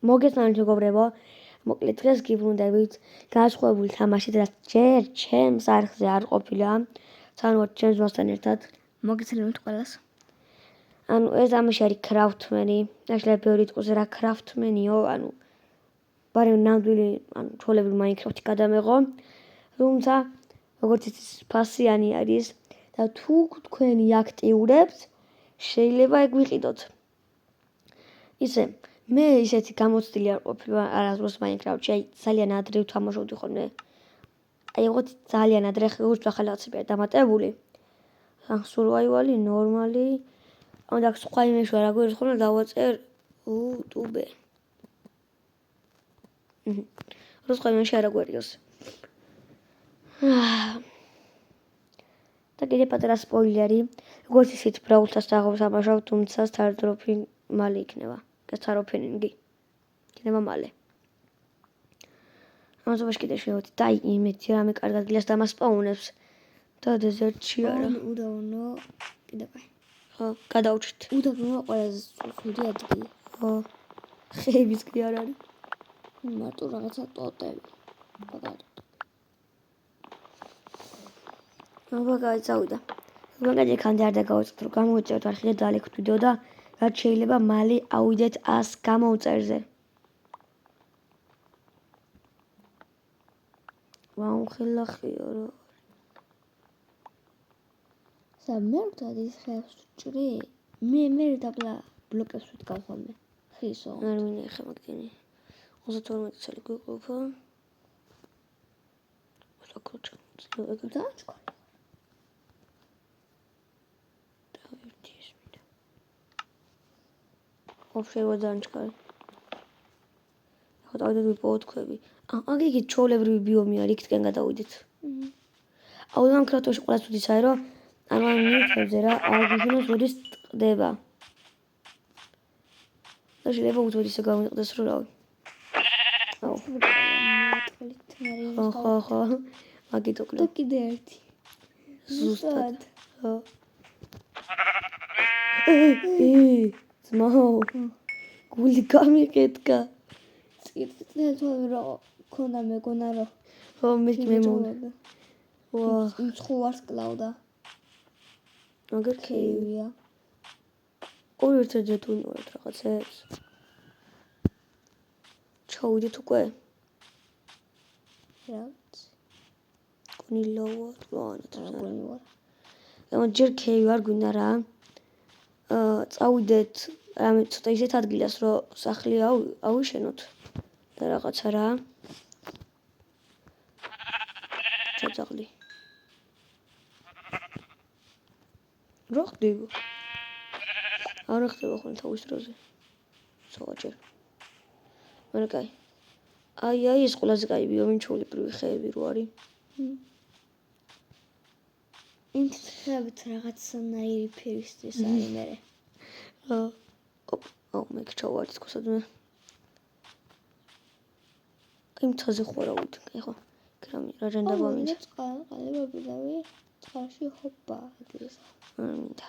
მოგესალმებით მეგობრებო, მოკლედ დღეს გიბრუნდებით განსხვავებული თამაშით, რაც ჯერ ჩემს არხზე არ ყოფილა, სანამ ჩემს ძმასთან ერთად. მოგესალმებით ყველას. ანუ ეს თამაში არის კრაფტმენი, შეიძლება ბევრი იყოს რა კრაფტმენიო, ანუ ბარემ ნამდვილი, ანუ ჩვეულებრივი მაინკრაფტი გადამეღო, თუმცა როგორც იცის ფასიანი არის და თუ თქვენი აქტიურებთ, შეიძლება ეგ ვიყიდოთ. ისე მე ისეთი გამოცდილი არ ყოფილა არასდროს მაინკრაფტში, აი ძალიან ადრე ვთამაშობდი ხოლმე. აი ვიღოთ ძალიან ადრე ხეურს ახალ რაღაცები არ დამატებული. სურვაივალი, ნორმალი. ანუ და სხვა იმეში რა გვერდს ხოლმე დავაწერ YouTube. რო სხვა იმეში არა გვერდს. და კიდე პატარა სპოილერი, როგორც ისიც ბრაულსას დაღავსამაშავ, თუმცა სტარდროპი მალე იქნება. Start opening იქნება მალე. ამაზე კიდე შევედი და იმეთი რამე კარგად გილას დამასპაუნებს და დეზერტში არა. უდავნო კიდე კაი. ხო, გადავჭით. უდავნო ყველაზე სუსტი ადგილი. ხო. ხეების კი არ არის. მარტო რაღაცა ტოტები. აბა წავიდა. მაგალითად იქამდე არ დაგავიწყდით რომ გამოვიწეროთ არხი და დაალექვთ ვიდეო და რაც შეიძლება მალე ავიდეთ 100 გამომწერზე. ვამხილახიო რა. სამერთად ის ხეს ჭრი. მე დაბლა ბლოკებს ვიტკავ ხოლმე. ხისო. არ მინახე მაგდენი. 32 წელი გვიყოფა. უსაკოჩა. დააჭკო. ოფშერვა დაანჭკარი. ხო დავიდეთ ვიპოვოთ ქვები. აგიგით ჩვეულებრივი ბიომი არის, იქთკენ გადავიდეთ. აუ მანქრატოში ყველა ცუდი საერთოდ რომ ამან მიწებზე რა აგიგინოს როდის ტყდება. და შეიძლება უძვედისე გამიწყდეს რომ რავი. ხო. მაგით ოკლო. და კიდე ერთი. ზუსტად. ხო. ძმაო. გული გამიყეთკა. წიწნე თორე რა ქონდა მეგონა რა. ხო მე მომდა. ვაა. იმ ცხუარს კლავდა. აგერ კეივია. ორი ერთად უნოეთ რაღაცებს. ჩავიდეთ უკვე. რაც. გონილავა, გონილავა. ანუ ჯერ კეივი არ გვინდა რა. წავიდეთ რამე ცოტა ისეთ ადგილას რომ სახლი ავიშენოთ და რაღაცა რა. ცოცხალი. რა ხდება? არ ხდება ხოლმე თავის დროზე. სოაჯერ. მაგრამ კაი. აი ეს ყველაზე კაი ბიომი ჩვეულებრივი ხეები რო არის. ინც ხებით რაღაცნაირი ფერის არის მე. მე ჩავარდი თქოსადმე. იმ თაზე ხوراვით, კაი ხო. კრამი რა ჟანდაბა მინდა. ყალებები დავი წყალში ჰოპა ადგილს. მინდა.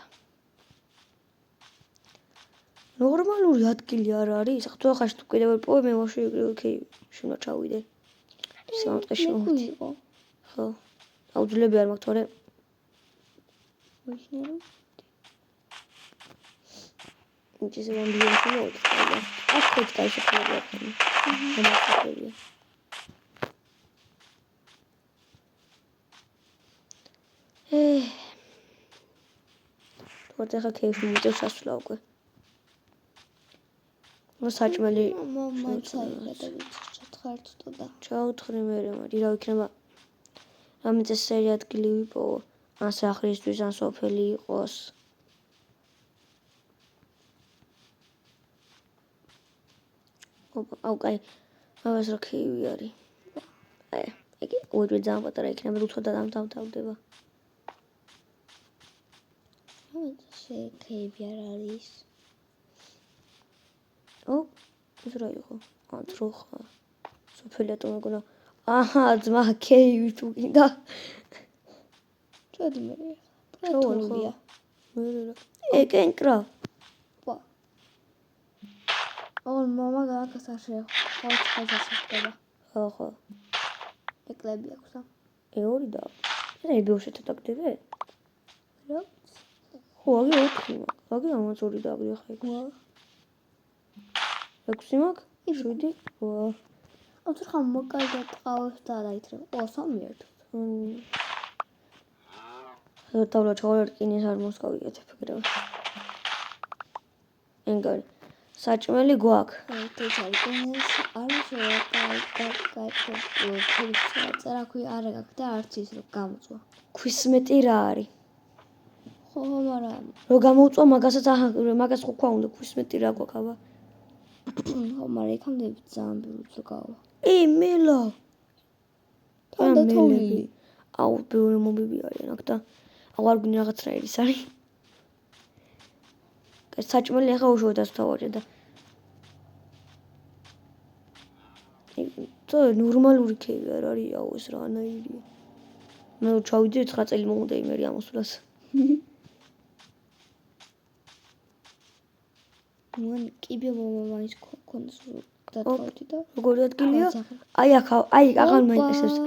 ნორმალური ადგილი არ არის. ახლა ხაშ თუ კიდევ პოვე მე ვაში ოკეი, შუნა ჩავიდე. სამწეში მოდი. ხო. აუძლები არ მაქვს თორე. ვიშნერო. ინჩის ვამბიენში მოდი. აქ კაი შეფერია. გამოსაკვირია. თორე ხა კეიფი მიწევ შესვლა უკვე. მოსაჭმელი მომაცაია და ჩათხართო და ჩაუთხრი მე რა იქნება რამე წესერი ადგილი ვიპოვო ან სახლისთვის ან სოფელი იყოს აუ კაი მაგას რა კეივი არის ეგ ორი ძალიან პატარა იქნება რუცო და დამთავრდება შე კეივი არ არის ეს რა იყო? დროხა. სოფელია თუ მეგონა. აჰა, ძმა კეივი თუ გინდა. ჩოდი მე. პრატულია. ეგენკრა. ვა. ოღონ მამა გააკას არ შეეხო ხალხს ხდება. ხო. ეკლები აქვს და. ორი და. ეს ბიოშეთა დაგდები? რა? ხო, აგი 4 მაქვს. აგი ამაც 2 დაგდია ხა იქ. 6 მაქვს? 7? ვა. აუცილებლად ხომ მოკალდა ტყავს და დაითრება. ო, 3 ერთად. დავლა ჩავარ კინეს არ მოსკავიეთ ფიქრობ. ენგარი. საჭმელი გვაქვს. ეს არ შევა კაი არ გაქვს და არც ის რომ გამოწვა. ქვის მეტი რა არის? ხო, მაგრამ რო გამოუწვა მაგასაც მაგას ხო ქვა უნდა ქვის მეტი რა გვაქვს აბა. ხო, მაგრამ იქამდე ძალიან ბევრი ზოგავა. მელა. თანდათოლილი. აუ, ბევრი მომები არიან აქ და აღარ გვინდა რაღაცნაირი ის არის. საჭმელი ახლა უშუალოდ ასთავარია და და ნორმალური ქეივი არ არის, აუ ეს რანაირია. მე ჩავიდე 9 წელი მომდა იმერი ამოსვლას. მან კიბე მომალის ქონდეს დათხოვდი და როგორი ადგილია? აი აქ აღარ მაინტერესებს.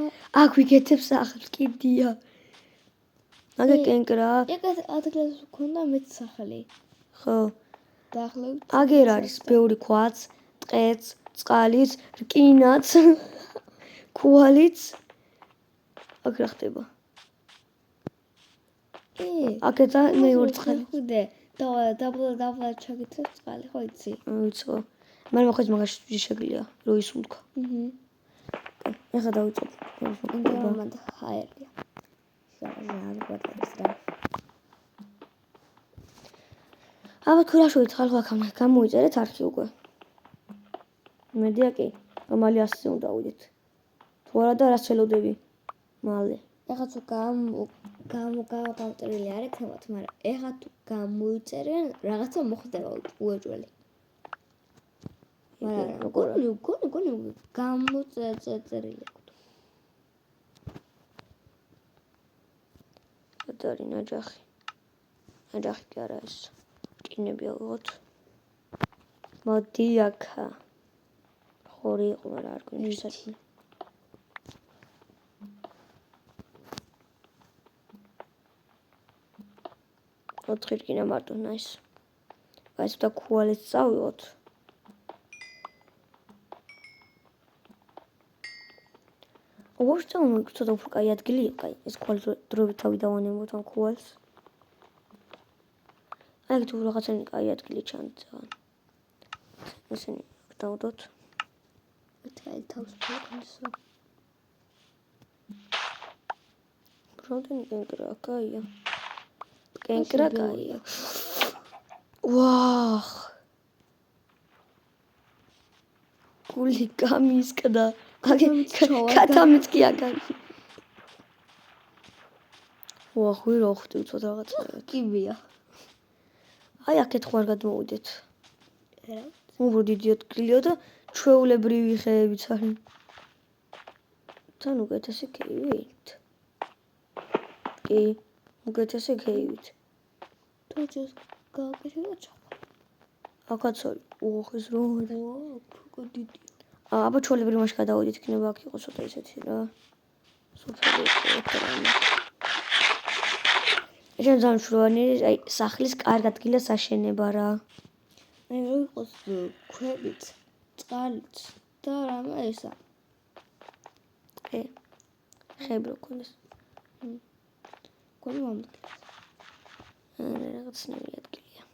აქ ვიგეთებს სახლს კიდია. აგე კენკრა. ეგ ადგილას ქონდა მეც სახელი. ხო. დაახლოებით აგერ არის ბევრი ქვაც, ტყეც, წყალიც, რკინაც, ქუალიც. აქ რა ხდება? აქეცა მე ორ წყალი. ხუდე. დაბლა ჩაგიწევს წყალი, ხო იცი? ვიცი ხო. მაგრამ ხო მაგაში შეგლია, რო ისუნთქვა. ეხლა დავიწყებ. ინგრამად ჰაერია. შეგაჟან გვატყობს რა. აბა თუ რა შევით ხალხო აქამდე გამოიწერეთ არქი უკვე. მედია კი, მალე 100-ზე უნდა ავიდეთ. თუ არა და რას ველოდები? მალე. ეხლა თუ გამოვწერილი არ ექნებათ, მაგრამ ეხლა თუ გამოიწერენ, რაღაცა მოხდება უეჭველი. მაგრამ გონი გამოწერილი აქვს. ადარი ნაჯახი. ნაჯახი კი არა ეს. კინები ავიღოთ. მოდი აქა. ხორი იყო, მაგრამ არ გვინდა საჭმელი. ოთხი რკინა მარტო ნაის. ეს და ქუალიც წავიღოთ. უბრალოდ ცოტა უფრო კაი ადგილია, კაი. ეს ქუალი დროებით თავი დავანებოთ ამ ქუალს. აი თუ რაღაცანი კაი ადგილი ჩანდება. ესენი დავდოთ. მეთქალი თავს ფიქრობს რა. პროდენი კენკრა კაია. კენკრა კაია. ვაახ. გული გამისკდა. აგე კატამიც კი აგან. ვაახ, ვირო ხდი უცოდ რაღაცა. კიბია. აი აქეთ ხوار გადმოვიდეთ. რა? უბრალოდ დიდი ადგილია და ჩვეულებრივი ხეებიც არის. თან უკეთესი ქეივით. კი, უკეთესი ქეივით. თოჯეს გააკეთე და ჩავა. აქაც არის. ოხ ეს რო არის. უფრო დიდი. აბა ჩვეულებრივ მაშინ გადავიდეთ, იქნება აქ იყოს ცოტა ისეთი რა. სოფელი ექრანი. ეს ძალიან შროანი, აი სახლის კარგ ადგილას აშენება რა. აი რო იყოს ქვებით, წყალით და რამე ესა. ხეები რო ქონდეს. გონი მომდე. რაღაც ნაირი ადგილია.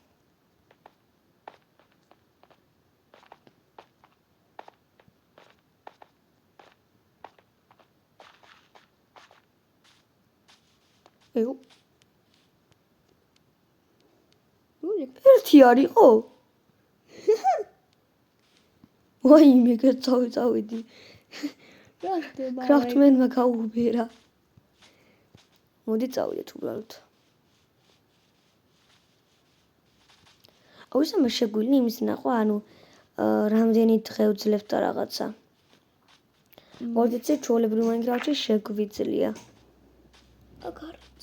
ეუ. ერთი არისო? ვაიმე, გაწავიდი. რა ხდება? კრაფტმენმა გაუბერა. მოდი წავიდეთ უბრალოდ. აუ ისე შეგვიძლია იმის ნახვა, ანუ რამდენი დღე უძლებთ და რაღაცა. მოდიცი ჩვეულებრივ მაინკრაფტში შეგვიძლია. აგარც.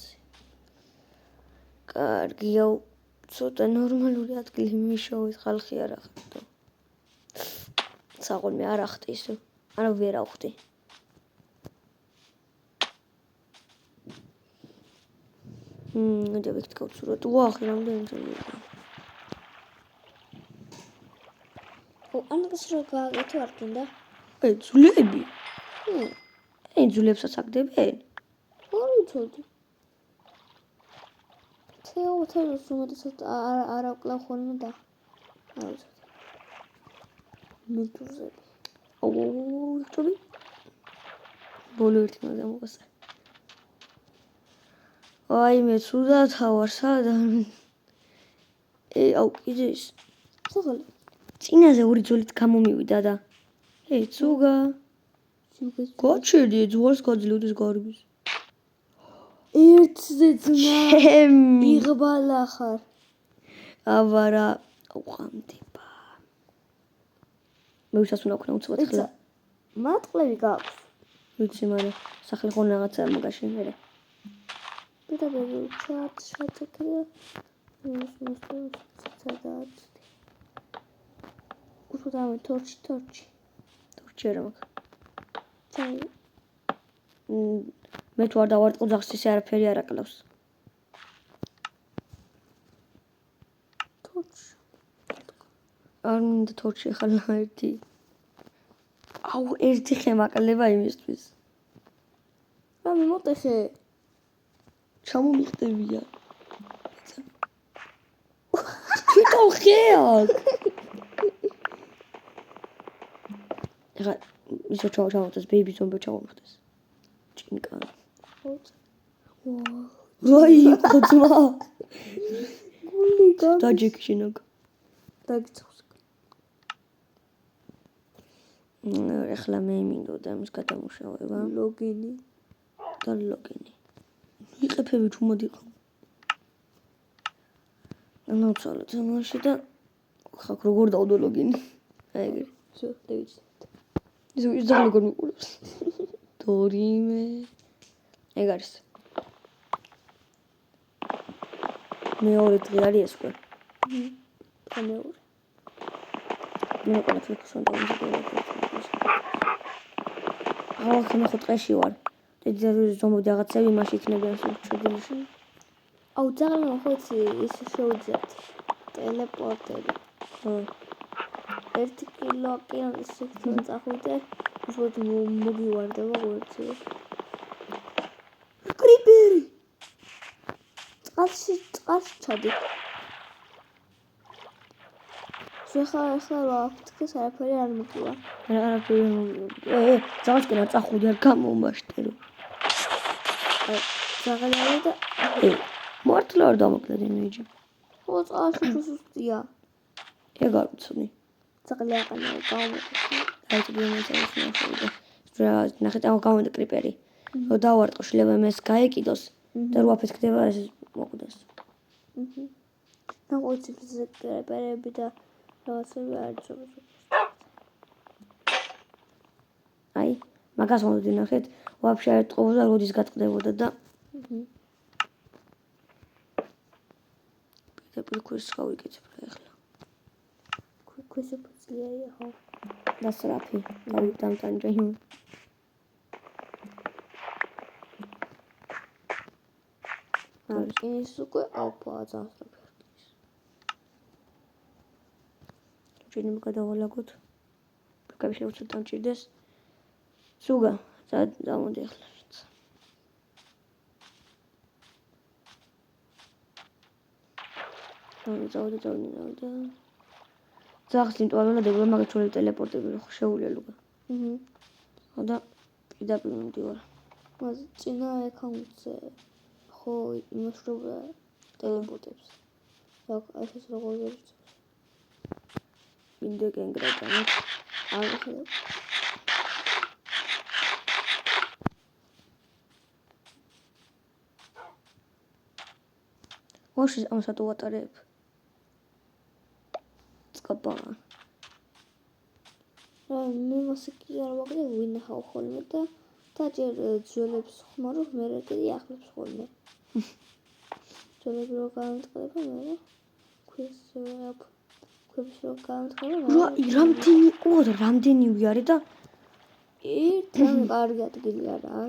კარგია, ცოტა ნორმალური ადგილი მიშოვეთ ხალხი არა ხარდო. საღოლ მე არ ახტი ისე. არა ვერ ავხდი. დავიქთ გავცუროთ. ვახ, რამდენი ძველი. ანაკას რო გააკეთო არ გინდა? ძვლები? ძვლებსაც აგდებენ? არ ვიცოდი. თეოთელოს უმეტესად არ აკლავ ხოლმე და არ ვიცოდი. მეთურზები. ვიხტები? ბოლო ერთი მაგა მოგასა. აი მე ცუდად ვარ სადან. აუ კიდე ის. საღოლი. წინაზე ორი ძოლით გამომივიდა და. ცუგა. გაჩერდი ძვალს გაძლევდეს გარბის. ერთზე ძმა. ჩემი. იღბალა ხარ. აბარა უყამდება. მე ვისაც უნდა ვქნა უცბად ხლა. მატყლები გაქვს. ვიცი მაგრამ სახლი ხო რაღაცა მაგაში მერე. პედაგოგი ჩატკრა. სადაც. უთუდა თორჩი. თორჩი რა მაგ. ჩაი. მე თუ არ დავარტყო ძაღლს ისე არაფერი არ აკლავს. თორჩი. არ მინდა თორჩი ხალა ერთი. აუ ერთი ხემაკლება იმისთვის. რა მოტეხე? ჩამომიხდებია. თვითონ ხეაკ. ეხა ისო ჩამოთეს ბეიბი ზომბი ჩამომხდეს. ჭინკა. ვაი, ხოთმა. გული გა. დაჯექი შენაგ. დაგიცხოს. ეხლა მე მინდოდა ამის გადამუშავება. ლოგინი. და ლოგინი. იყეფები თუ მოდიყო. ნაცვალე თამაში და ხა როგორ დავდო ლოგინი. აი ეგრე. შო, დავიწყე. ის ზაღლი როგორ მიყურებს. დორიმე. ეგ არის. მეორე დღე არის ეს უკვე. მეორე. მე ყველაფერს უნდა ვიზიდო. ახლა მე ხო ტყეში ვარ. ზომბი რაღაცები მაშინ იქნებიან შეძლებაში. აუ ძაღლმა ხო ის შეუძლიათ ტელეპორტები. ხო. 1 კილომეტრის სიგრძე წახვიდე, უბრალოდ მოგივარდება გვერდზე. კრიპერი. წყალში ჩადი. ახლა რა თქვენ არაფერი არ მოგივა. არაფერი არ მოგივა. ძაღლსკენ არ წახვიდე არ გამომაშტერო. ძაღლი არის და მართლა არ დამოკლედი მეჯი. ხო წყალში სუსტია. ეგ არ ვიცოდი. ძაღლი აყენა გამომეთქვა. აი თუ მომეწევს რა ნახეთ ამ გამომდა კრიპერი. რომ დავარტყო შეიძლება მეს გაეკიდოს და რო აფეთქდება ეს მოკვდეს. ნაყოფის კრიპერები და რაღაცები არ იცოდეს. აი მაგას მომდი ნახეთ ვაფშე არ ეტყობოდა როდის გატყდებოდა და პირდაპირ ქვეს გავიკეთებ რა ეხლა. ქვესო ფუძლიაია ხო? დასრაფი დავიტანჯა იმ ის უკვე ოპა დასრაფი. ჩვენი გადავალაგოთ. კაბი შეუცად დამჭირდეს. სუგა დაამოდი ახლა. დავიდა. ძაღლს ინტუალონადება მაგას ჩვენი ტელეპორტები ხო შეუძლია. ხო და პირდაპირ მივდივარ. მას წინა აკაუნტზე ხო იმასრობა ტელეპორტებს. ეს როგორ არის? მინდა გენგრატანი. არ ხედავ. ვაში ამასა თუ ვატარებ. წკაპა. მე მასე კი არ ვაგდე ვინახავ ხოლმე და ჯერ ძველებს ხმარო მე კიდე ახლებს ხოლმე. ძველები რო გამწყდება მე ქვებს რო განთქვა რა რამდენი ყურა რამდენი ვიარე და ერთთან კარგი ადგილი არა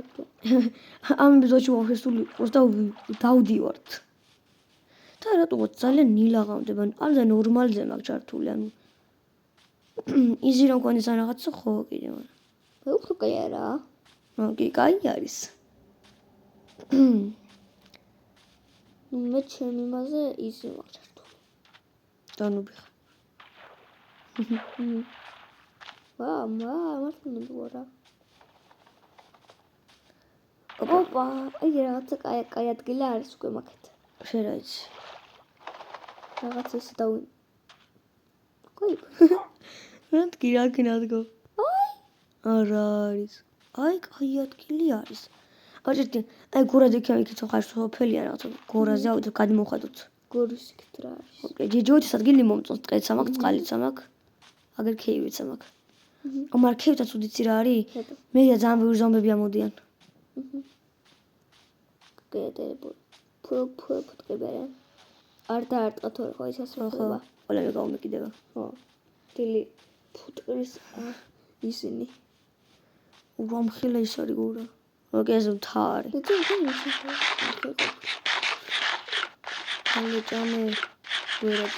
ამ ბიზოში ვახსული უბრალოდ დავდივართ და რატოღაც ძალიან ნილაღავდება ამზე ნორმალზე მაგ ჩართული ანუ იზი რომ კონდეს ან რაღაცა ხო კიდე მაგრამ უფრო კაი არა კი კაი არის ნუ მე ჩემი იმაზე იზი მაგ ჩართული დანუბიხ მართლა მეგობრა ოპა აი რაღაცა კაი ადგილი არის უკვე მაგეთ შენ რა იცი რაღაც ის და კაი მეთქი რა კინადგო არა არის აი კაი ადგილი არის აჭერტი აი გორაზე იქით ხარ სოფელია რაღაცა გორაზე ავიდეთ გადმოვხადოთ გორის იქით რა არის ოკეი ჯიჯოთის ადგილი მომწონს ტყეც ამაკ წყალიც ამაკ აგერ ქეივიც ამაკ ამარ ქეივთაც უდიცი რა არის მე ძალიან ბევრი ზომბები ამოდიან გეტებო ფუტკებერე არ დაარტყათო ხო ის ასე ხდება ყველა მე გავმეკიდება ხო დილი ფუტკრის ისინი უამხილა ის არის გორა ოკეი მთა არის ალე ჭამე ვერაც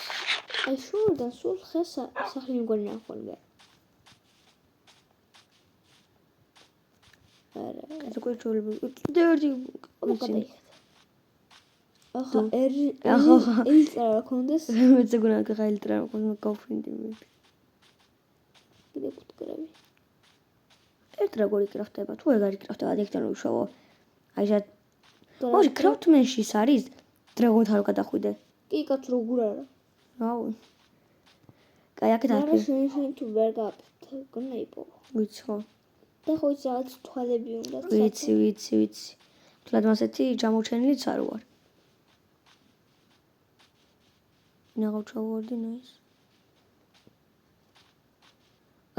აი შორიდან სულ ხეს სახლი მგონი ნახონდა არა ეს კოჭოლები კიდე ერთი ვიცი ახლა ელტრა რა კონდეს მეც გონა ხა ელტრა კონდა კოფრინდი მე კიდე ფუტკრები ელტრა გორი კრაფტება თუ ეგ არის კრაფტება დიექტანო უშავო აი ჟა ორი კრაფტმენში ის არის დრაგონთან რო გადახვიდე კი კაც როგორ არა აუ კაი აქეთ არა შენ თუ ვერ გაფრთხ გნაიპო ვიცი ხო და ხო ის რაღაც თვალები უნდა ვიცი თლად მასეთი ჯამოჩენილიც არ ვარ ნაღავ ჩავარდი ნაის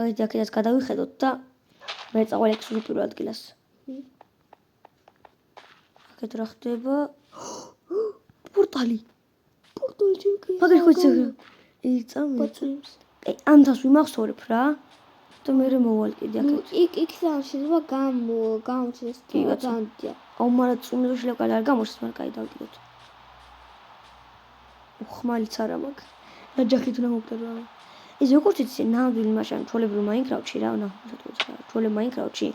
აი აქედაც გადავიხედოთ და მე წავალ ექსუზი პირველ ადგილას აქეთ რა ხდება პორტალი ჩემკი მაგარი ხო იცი იწამე აი ამას ვიმახსოვრებ რა და მე მოვალ კიდე აქეთ იქიდან შეიძლება გამოჩეს ძალიან აუ მაგრამ წუნდა შეიძლება არ გამოჩეს მაგრამ კაი დავდივოთ ხმალიც არა მაქვს ნაჯახით უნდა მოვკდარო ეს როგორც იცი ნამდვილი მაშინ ჩოლებრივ მაინკრაფტში რა ჩოლებ მაინკრაფტში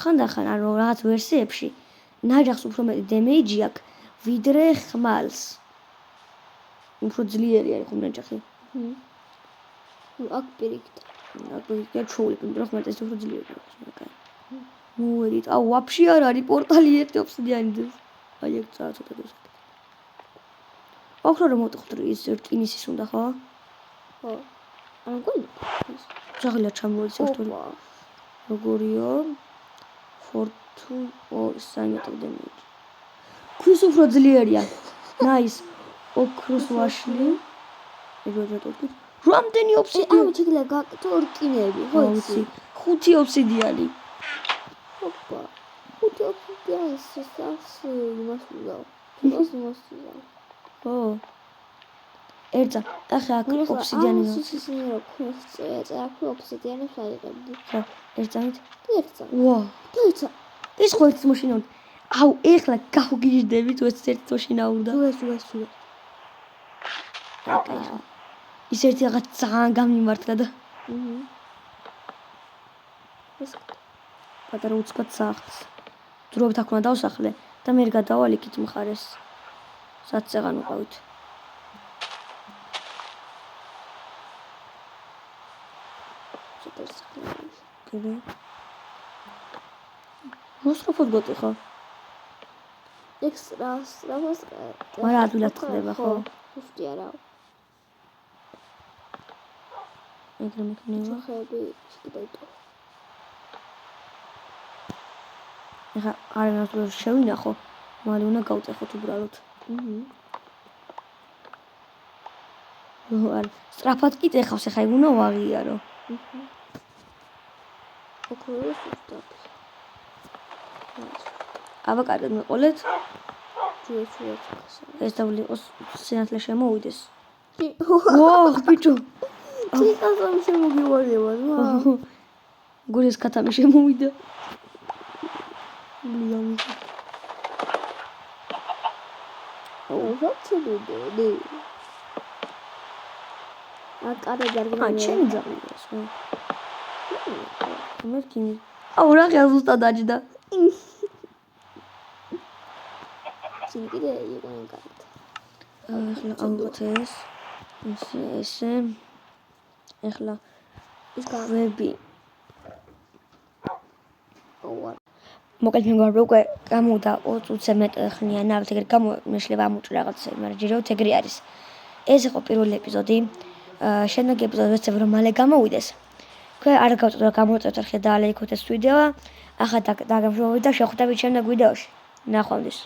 ხანდახან ანუ რაღაც ვერსიებში ნაჯახს უფრო მეტი დემეიჯი აქვს ვიდრე ხმალს უფრო ძლიერი არის ხომ ნაჯახი აქ პირიქით აქ ჩოლები მაგრამ ხმალს ეს უფრო ძლიერი აქვს მაგარი მოვედით აუ ვაფშე არ არის პორტალი ერთი ოფსიდიანის აი ეგ ცოტა დოსაკ ოქრო რომ მოვტყოთ ის რკინისის უნდა ხო? ხო. ანუ გონი. ძაღლია ჩამოიცა ერთული. როგორია? ფორტუ საიმეტოდები. ქვის უფრო ძლიერია. ნაის. ოქროს ვაშლი. ეგრე თორკი. რამდენი ოფსიდიანი? ამ ჩიგლა გაკეთო რკინები, ხო იცი? 5 ოფსიდიანი. ოპა. 5 ოფსიდიანი სასწავს იმას ვიდა. იმას ვიდა. ო ერთა ახლა აქ ოფსიდიანი ისინი რა ქვია აქ ოფსიდიანებს აიღებდი ხო ერთად ერთა ვა ერთა ეს ხო ერთ მოშინა აუ ეხლა გავგიჟდები თუ ეს ერთ მოშინა უნდა თუ ის ერთი რაღაც ძალიან გამიმართლა და ეს პატარა უცბად სახლს დროებით აქ უნდა დავსახლე და მე გადავალ იქით მხარეს სადაც აღარ ვიყავით კიდე მოსროფოდ გოტი ხო ექსტრას რაღაც მაგრამ ადვილად ხდება ხო უфти არა ეგრე მეკნება ხები შეგდაიტო ეხა არ ნაცვლად შევინახო მაგრამ უნდა გავწეხოთ უბრალოდ არ სწრაფად კი წეხავს ეხა ეგ უნდა ვაღიარო ოქროს უსტაფ ავაკადო მეყოლეთ ჯუეჩუეც ეს დავლიყოს სინათლე შემოვიდეს ოხ ბიჭო ჭიკასამ შემოგივარდება რა გულის კატამი შემოვიდა ლიამი ოღონდ აკარე ან ჩემი ძაღლია მე კინი აუ რა ხაზუსტა დაჯდა კიდე იყო კარგი ახლა ალბათ ესე ახლა ის ვები მოკეთ მეგობრებო უკვე გამოვიდა 20 წუთზე მეტ ხნიან ალბათ ეგრე გამომეშლება ამოჭრა რაღაცა მაგრამ ჯეროთ ეგრე არის ეს იყო პირველი ეპიზოდი შემდეგი ეპიზოდი ვეცებ რომ მალე გამოვიდეს თქვენ არ გავწევთ რომ გამოიწევთ არხი და ლაიქოთ ეს ვიდეო ახლა დაგემშვიდობებით და შევხვდებით შემდეგ ვიდეოში ნახვამდის